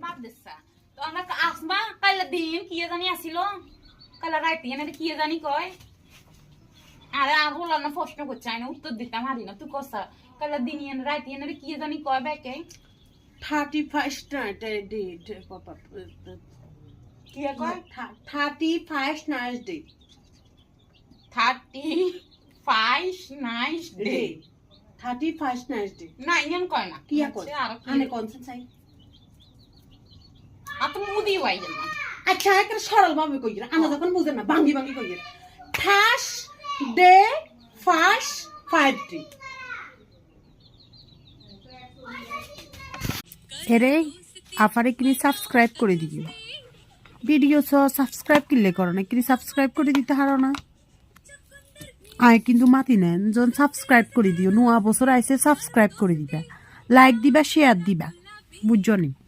বাদ দিচ্ছা তো আমরা আসবা কাইলা দিন কি জানি আসিল কাইলা রাইতে এনে কি জানি কয় আরে আর বললাম না প্রশ্ন করছে না উত্তর দিতাম হারি না তুই কসা কাইলা দিন এনে রাইতে এনে কি জানি কয় ব্যাকে 31st night date papa কি কয় 31st night day 35 nice day 31st night day না ইয়েন কয় না কি কয় আনে কোনসেন চাই আপনি মুদি ওয়াই না আচ্ছা একটা সরল ভাবে কইরা আনা যখন বুঝেন না ভাঙ্গি ভাঙ্গি কইরা ফার্স্ট ডে ফার্স্ট 5 ডে এরে আফারে কিনি সাবস্ক্রাইব করে দিও ভিডিও সাবস্ক্রাইব কিনলে করো না কিনি সাবস্ক্রাইব করে দিতে হারো না আয় কিন্তু মাতি নেন যখন সাবস্ক্রাইব করে দিও নোয়া বছর আইসে সাবস্ক্রাইব করে দিবা লাইক দিবা শেয়ার দিবা বুঝছো নি